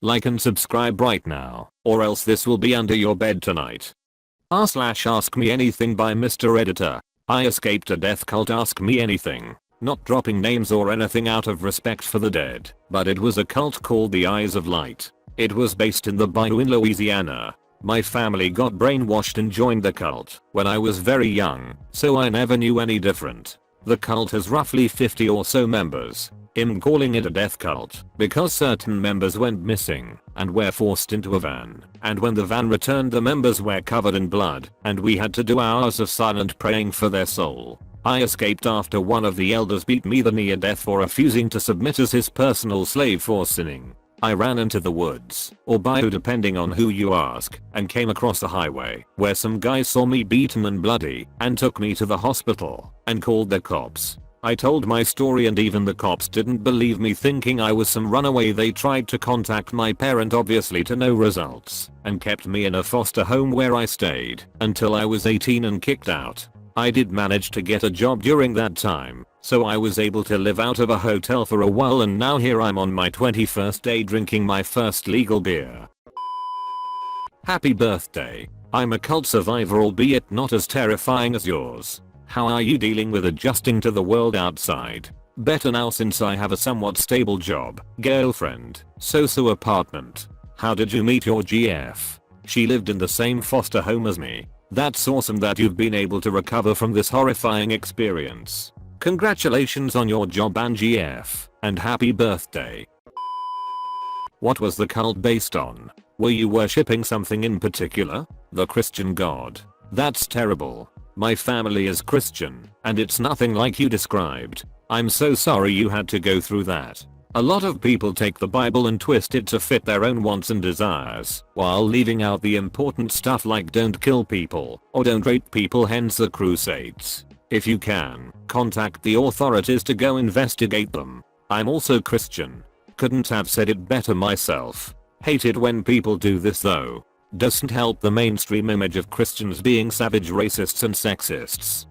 Like and subscribe right now, or else this will be under your bed tonight. Ask me anything by Mr. Editor. I escaped a death cult. Ask me anything. Not dropping names or anything out of respect for the dead, but it was a cult called the Eyes of Light. It was based in the bayou in Louisiana. My family got brainwashed and joined the cult when I was very young, so I never knew any different. The cult has roughly 50 or so members. I'm calling it a death cult because certain members went missing and were forced into a van, and when the van returned the members were covered in blood and we had to do hours of silent praying for their soul. I escaped after one of the elders beat me the near death for refusing to submit as his personal slave for sinning. I ran into the woods, or bayou depending on who you ask, and came across the highway where some guys saw me beaten and bloody and took me to the hospital and called the cops. I told my story and even the cops didn't believe me, thinking I was some runaway. They tried to contact my parent, obviously to no results, and kept me in a foster home where I stayed until I was 18 and kicked out. I did manage to get a job during that time, so I was able to live out of a hotel for a while, and now here I'm on my 21st day drinking my first legal beer. Happy birthday. I'm a cult survivor, albeit not as terrifying as yours. How are you dealing with adjusting to the world outside? Better now since I have a somewhat stable job, girlfriend, so apartment. How did you meet your GF? She lived in the same foster home as me. That's awesome that you've been able to recover from this horrifying experience. Congratulations on your job and GF, and happy birthday. What was the cult based on? Were you worshipping something in particular? The Christian God? That's terrible. My family is Christian, and it's nothing like you described. I'm so sorry you had to go through that. A lot of people take the Bible and twist it to fit their own wants and desires, while leaving out the important stuff like don't kill people or don't rape people, hence the crusades. If you can, contact the authorities to go investigate them. I'm also Christian. Couldn't have said it better myself. Hate it when people do this though. Doesn't help the mainstream image of Christians being savage racists and sexists.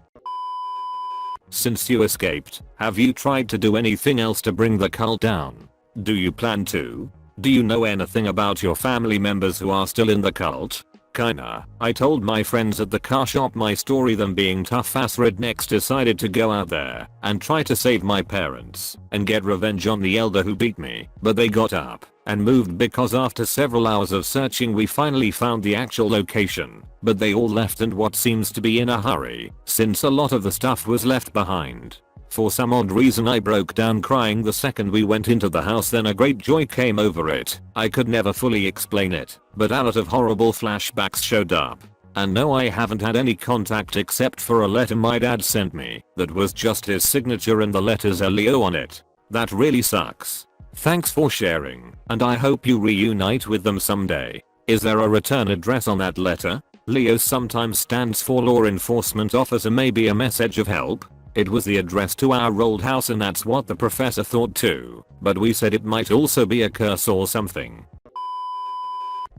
Since you escaped, have you tried to do anything else to bring the cult down? Do you plan to? Do you know anything about your family members who are still in the cult? Kinda. I told my friends at the car shop my story. Them being tough ass rednecks decided to go out there and try to save my parents and get revenge on the elder who beat me, but they got up and moved because after several hours of searching we finally found the actual location, but they all left, and what seems to be in a hurry since a lot of the stuff was left behind. For some odd reason I broke down crying the second we went into the house, then a great joy came over it. I could never fully explain it, but a lot of horrible flashbacks showed up. And no, I haven't had any contact except for a letter my dad sent me that was just his signature and the letters Leo on it. That really sucks. Thanks for sharing, and I hope you reunite with them someday. Is there a return address on that letter? Leo sometimes stands for law enforcement officer, maybe a message of help? It was the address to our old house and that's what the professor thought too, but we said it might also be a curse or something.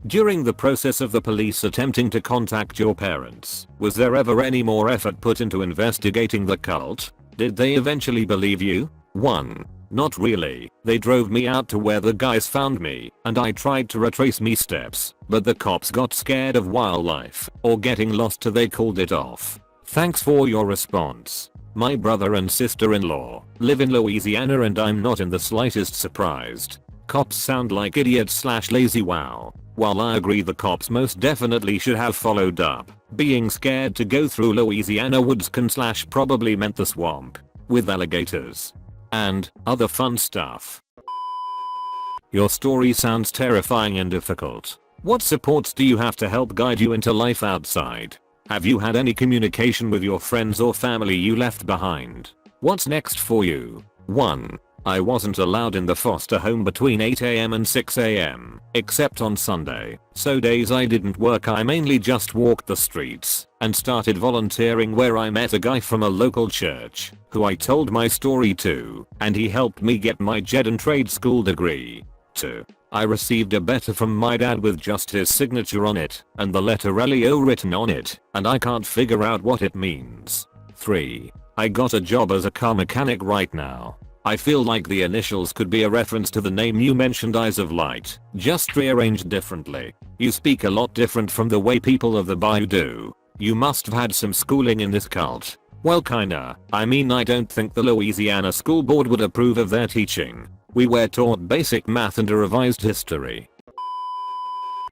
During the process of the police attempting to contact your parents, was there ever any more effort put into investigating the cult? Did they eventually believe you? 1. Not really. They drove me out to where the guys found me, and I tried to retrace me steps, but the cops got scared of wildlife or getting lost, so they called it off. Thanks for your response. My brother and sister-in-law live in Louisiana and I'm not in the slightest surprised. Cops sound like idiots / lazy. Wow. While I agree the cops most definitely should have followed up, being scared to go through Louisiana woods can / probably meant the swamp with alligators and other fun stuff. Your story sounds terrifying and difficult. What supports do you have to help guide you into life outside? Have you had any communication with your friends or family you left behind? What's next for you? 1. I wasn't allowed in the foster home between 8 AM and 6 AM, except on Sunday, so days I didn't work I mainly just walked the streets and started volunteering, where I met a guy from a local church who I told my story to, and he helped me get my GED and trade school degree. 2. I received a letter from my dad with just his signature on it and the letter Leo written on it, and I can't figure out what it means. 3. I got a job as a car mechanic right now. I feel like the initials could be a reference to the name you mentioned, Eyes of Light, just rearranged differently. You speak a lot different from the way people of the Bayou do. You must have had some schooling in this cult. Well, kinda. I mean, I don't think the Louisiana school board would approve of their teaching. We were taught basic math and a revised history.